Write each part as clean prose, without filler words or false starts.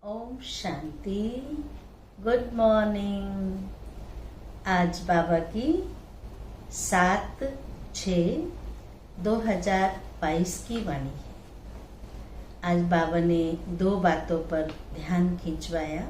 Om Shanti. Good morning. आज बाबा की 7/6/2022 की वाणी है। आज बाबा ने दो बातों पर ध्यान खिंचवाया।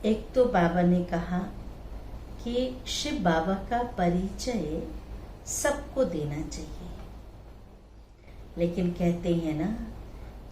एक तो बाबा ने कहा कि शिव बाबा का परिचय सबको देना चाहिए, लेकिन कहते हैं ना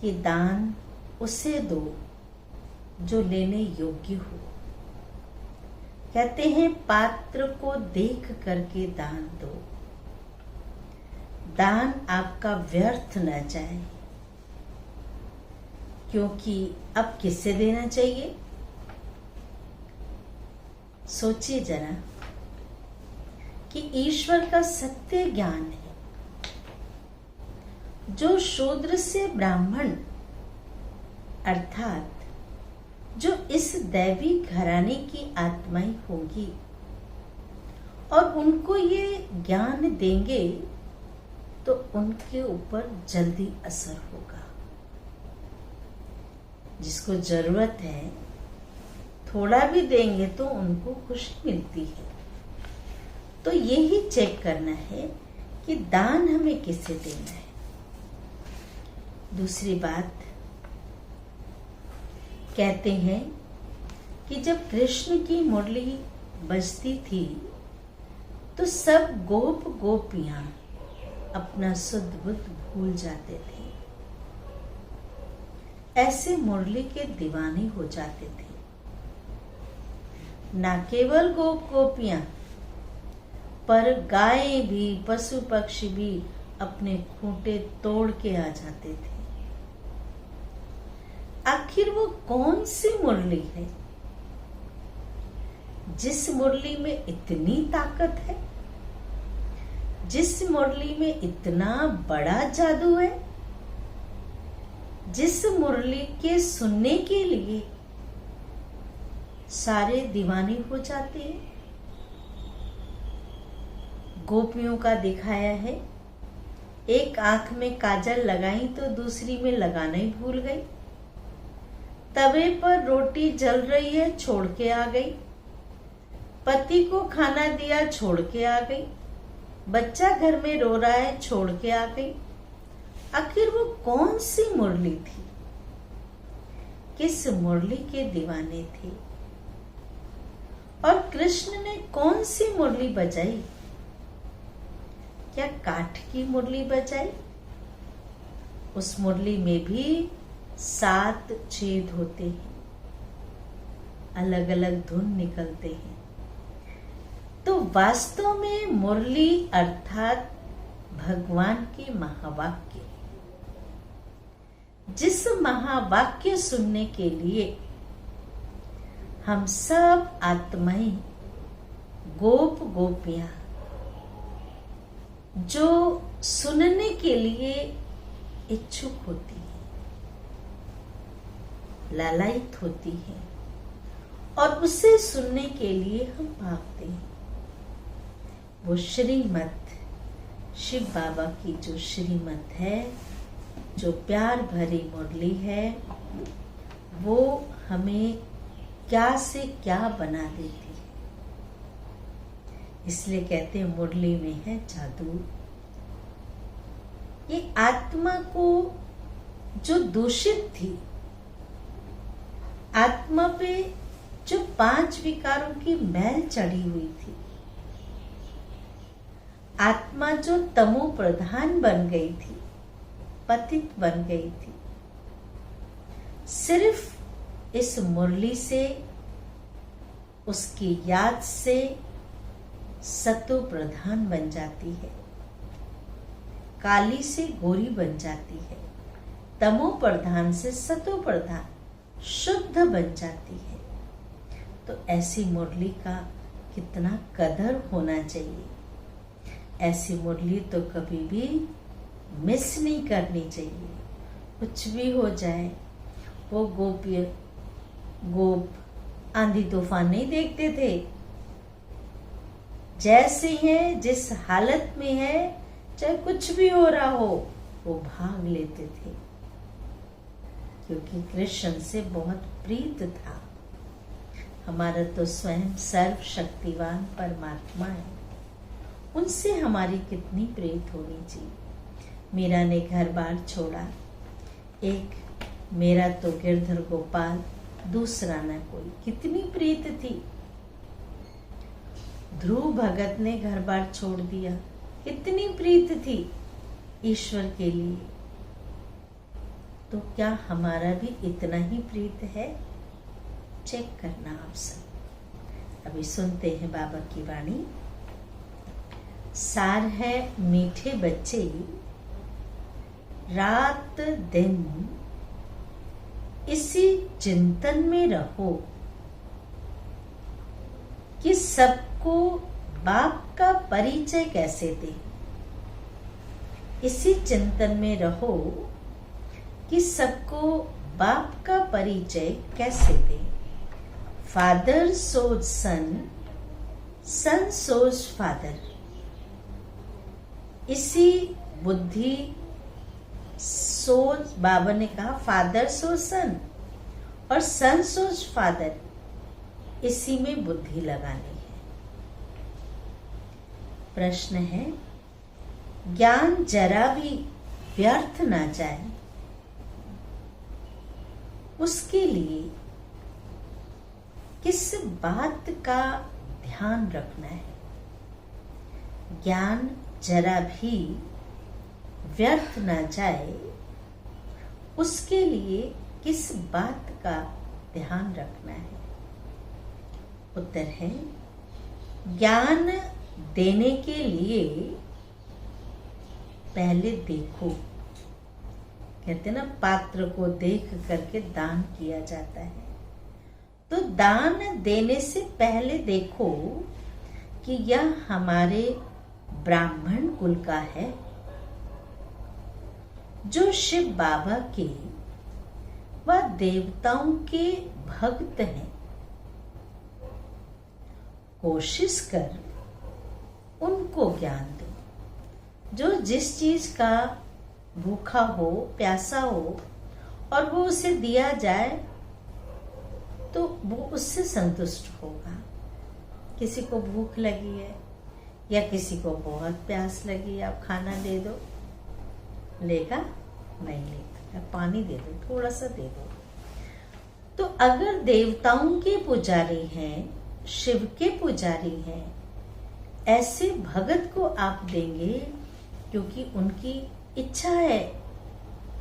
कि दान उसे दो जो लेने योग्य हो। कहते हैं पात्र को देख करके दान दो, दान आपका व्यर्थ न जाए। क्योंकि अब किससे देना चाहिए? सोचिए जरा कि ईश्वर का सत्य ज्ञान है जो शूद्र से ब्राह्मण अर्थात जो इस दैवी घराने की आत्माएं होंगी और उनको ये ज्ञान देंगे तो उनके ऊपर जल्दी असर होगा। जिसको जरूरत है थोड़ा भी देंगे तो उनको खुशी मिलती है। तो यही चेक करना है कि दान हमें किसे देना है। दूसरी बात, कहते हैं कि जब कृष्ण की मुरली बजती थी तो सब गोप गोपियां अपना शुद्ध बुद्ध भूल जाते थे, ऐसे मुरली के दीवाने हो जाते थे। न केवल गोप गोपियां पर गायें भी, पशु पक्षी भी अपने खूंटे तोड़ के आ जाते थे। आखिर वो कौन सी मुरली है जिस मुरली में इतनी ताकत है, जिस मुरली में इतना बड़ा जादू है, जिस मुरली के सुनने के लिए सारे दीवाने हो जाते हैं। गोपियों का दिखाया है, एक आंख में काजल लगाई तो दूसरी में लगाना ही भूल गई। तवे पर रोटी जल रही है, छोड़ के आ गई। पति को खाना दिया, छोड़ के आ गई। बच्चा घर में रो रहा है, छोड़ के आ गई। आखिर वो कौन सी मुरली थी? किस मुरली के दीवाने थे? और कृष्ण ने कौन सी मुरली बजाई? क्या काठ की मुरली बजाई? उस मुरली में भी 7 छेद होते हैं, अलग अलग धुन निकलते हैं। तो वास्तव में मुरली अर्थात भगवान के महावाक्य, जिस महावाक्य सुनने के लिए हम सब आत्माएं गोप गोपियां जो सुनने के लिए इच्छुक होती है, लालायित होती है और उसे सुनने के लिए हम भागते हैं। वो श्रीमत, शिव बाबा की जो श्रीमत है, जो प्यार भरी मुरली है, वो हमें क्या से क्या बना देती है। इसलिए कहते हैं मुरली में है जादू। ये आत्मा को जो दूषित थी, आत्मा पे जो 5 विकारों की मैल चढ़ी हुई थी, आत्मा जो तमो प्रधान बन गई थी, पतित बन गई थी, सिर्फ इस मुरली से, उसकी याद से सतो प्रधान बन जाती है, काली से गोरी बन जाती है, तमो प्रधान से सतो प्रधान शुद्ध बन जाती है। तो ऐसी मुरली का कितना कदर होना चाहिए। ऐसी मुरली तो कभी भी मिस नहीं करनी चाहिए। कुछ भी हो जाए, वो गोप आंधी तूफान नहीं देखते थे। जैसे हैं, जिस हालत में है, चाहे कुछ भी हो रहा हो, वो भाग लेते थे। क्योंकि कृष्ण से बहुत प्रीत था। हमारा तो स्वयं सर्वशक्तिवान परमात्मा है, उनसे हमारी कितनी प्रीत होनी चाहिए। मीरा ने घर बार छोड़ा, एक मेरा तो गिरधर गोपाल, दूसरा न कोई, कितनी प्रीत थी। ध्रुव भगत ने घर बार छोड़ दिया, कितनी प्रीत थी ईश्वर के लिए। तो क्या हमारा भी इतना ही प्रीत है? चेक करना आप सब। अभी सुनते हैं बाबा की वाणी। सार है मीठे बच्चे, रात दिन इसी चिंतन में रहो कि सबको बाप का परिचय कैसे दे। इसी चिंतन में रहो कि सबको बाप का परिचय कैसे दे। फादर सोज सन, सन सोज फादर। इसी बुद्धि सोच, बाबा ने कहा फादर सोच सन और सन सोच फादर, इसी में बुद्धि लगानी है। प्रश्न है, ज्ञान जरा भी व्यर्थ ना जाए, उसके लिए किस बात का ध्यान रखना है? ज्ञान जरा भी व्यर्थ ना जाए, उसके लिए किस बात का ध्यान रखना है? उत्तर है, ज्ञान देने के लिए पहले देखो। कहते ना, पात्र को देख करके दान किया जाता है। तो दान देने से पहले देखो कि यह हमारे ब्राह्मण कुल का है, जो शिव बाबा के व देवताओं के भक्त हैं। कोशिश कर उनको ज्ञान दो। जो जिस चीज का भूखा हो, प्यासा हो और वो उसे दिया जाए तो वो उससे संतुष्ट होगा। किसी को भूख लगी है या किसी को बहुत प्यास लगी, आप खाना दे दो, लेगा? नहीं लेगा। पानी दे दो, थोड़ा सा दे दो। तो अगर देवताओं के पुजारी हैं, शिव के पुजारी हैं, ऐसे भगत को आप देंगे क्योंकि उनकी इच्छा है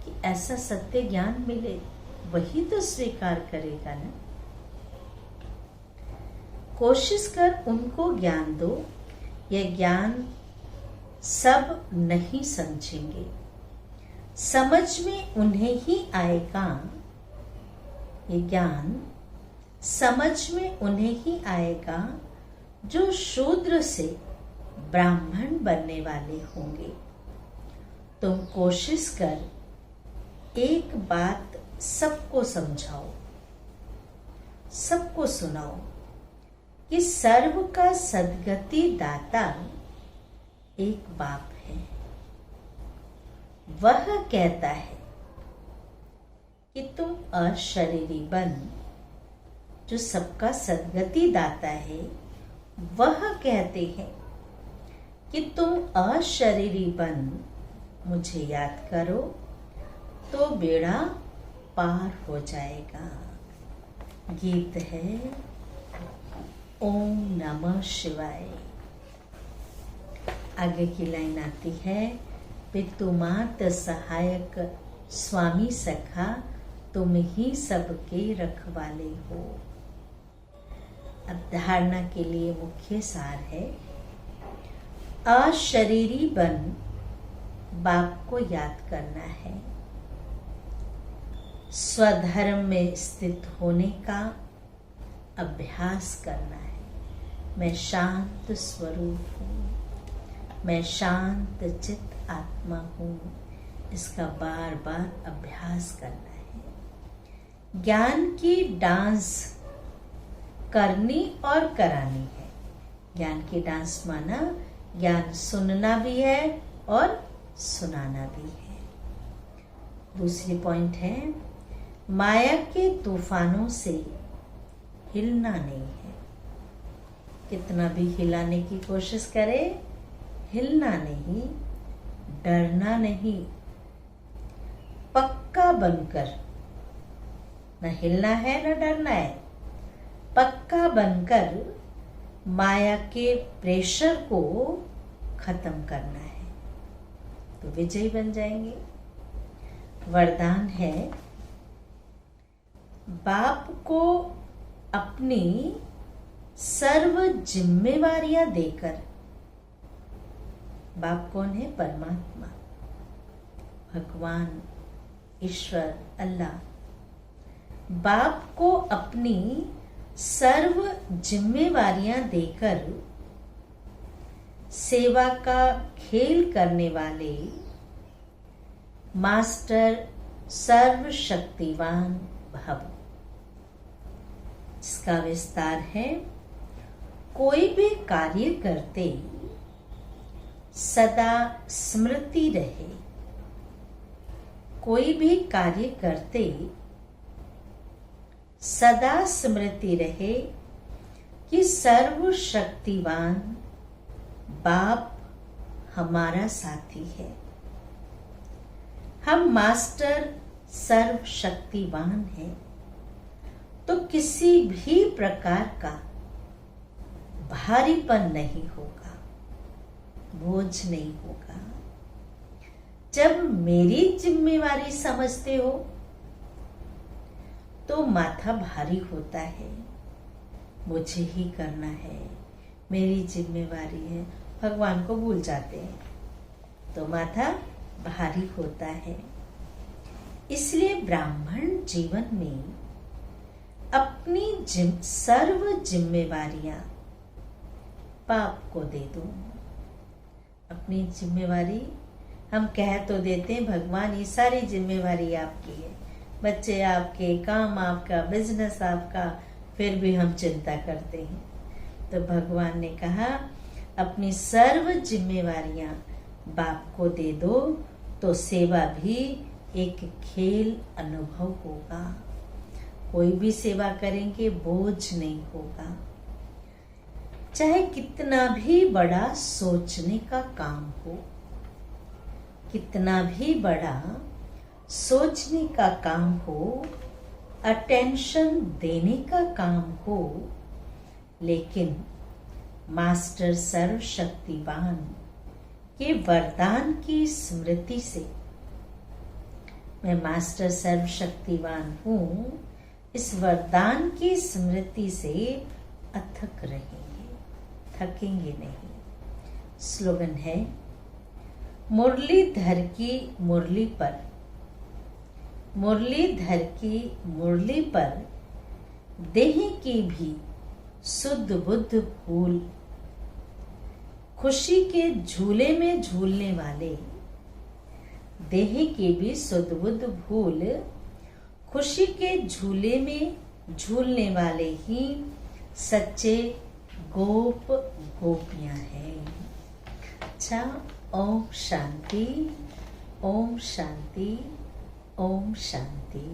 कि ऐसा सत्य ज्ञान मिले, वही तो स्वीकार करेगा ना। कोशिश कर उनको ज्ञान दो। यह ज्ञान सब नहीं समझेंगे, समझ में उन्हें ही आएगा। ये ज्ञान समझ में उन्हें ही आएगा जो शूद्र से ब्राह्मण बनने वाले होंगे। तुम कोशिश कर एक बात सबको समझाओ, सबको सुनाओ कि सर्व का सद्गति दाता एक बाप है। वह कहता है कि तुम अशरीरी बन। जो सबका सद्गति दाता है, वह कहते हैं कि तुम अशरीरी बन, मुझे याद करो तो बेड़ा पार हो जाएगा। गीत है ओम नमः शिवाय। आगे की लाइन आती है, पितु मात सहायक स्वामी सखा, तुम ही सबके रखवाले हो। अब धारणा के लिए मुख्य सार है, अशरीरी बन बाप को याद करना है। स्वधर्म में स्थित होने का अभ्यास करना है। मैं शांत स्वरूप हूँ, मैं शांत चित्त आत्मा हूँ, इसका बार बार अभ्यास करना है। ज्ञान की डांस करनी और करानी है। ज्ञान की डांस माना ज्ञान सुनना भी है और सुनाना भी है। दूसरी पॉइंट है, माया के तूफानों से हिलना नहीं है। कितना भी हिलाने की कोशिश करे, हिलना नहीं, डरना नहीं, पक्का बनकर, न हिलना है न डरना है, पक्का बनकर माया के प्रेशर को खत्म करना है, तो विजयी बन जाएंगे। वरदान है, बाप को अपनी सर्व जिम्मेवारियां देकर, बाप कौन है? परमात्मा, भगवान, ईश्वर, अल्लाह। बाप को अपनी सर्व जिम्मेवारियां देकर सेवा का खेल करने वाले मास्टर सर्वशक्तिवान भव। इसका विस्तार है, कोई भी कार्य करते सदा स्मृति रहे, कोई भी कार्य करते सदा स्मृति रहे कि सर्वशक्तिवान बाप हमारा साथी है। हम मास्टर सर्वशक्तिवान हैं, तो किसी भी प्रकार का भारीपन नहीं होगा, बोझ नहीं होगा। जब मेरी जिम्मेवारी समझते हो तो माथा भारी होता है, मुझे ही करना है, मेरी जिम्मेवारी है, भगवान को भूल जाते हैं, तो माथा भारी होता है। इसलिए ब्राह्मण जीवन में अपनी सर्व जिम्मेवारियां बाप को दे दो। अपनी जिम्मेवारी हम कह तो देते हैं, भगवान ये सारी जिम्मेवारी आपकी है, बच्चे आपके, काम आपका, बिजनेस आपका, फिर भी हम चिंता करते हैं। तो भगवान ने कहा, अपनी सर्व जिम्मेवारियां बाप को दे दो, तो सेवा भी एक खेल अनुभव होगा। कोई भी सेवा करेंगे बोझ नहीं होगा। चाहे कितना भी बड़ा सोचने का काम हो, कितना भी बड़ा सोचने का काम हो, अटेंशन देने का काम हो, लेकिन मास्टर सर्वशक्तिवान के वरदान की स्मृति से, मैं मास्टर सर्वशक्तिवान हूं, इस वरदान की स्मृति से अथक रहेंगे, थकेंगे नहीं। स्लोगन है, मुरलीधर की मुरली पर, मुरलीधर की मुरली पर देह की भी शुद्ध बुद्ध फूल, खुशी के झूले में झूलने वाले, देह के भी शुद्ध बुद्ध फूल, खुशी के झूले में झूलने वाले ही सच्चे गोप गोपियां हैं। अच्छा, ओम शांति, ओम शांति, ओम शांति।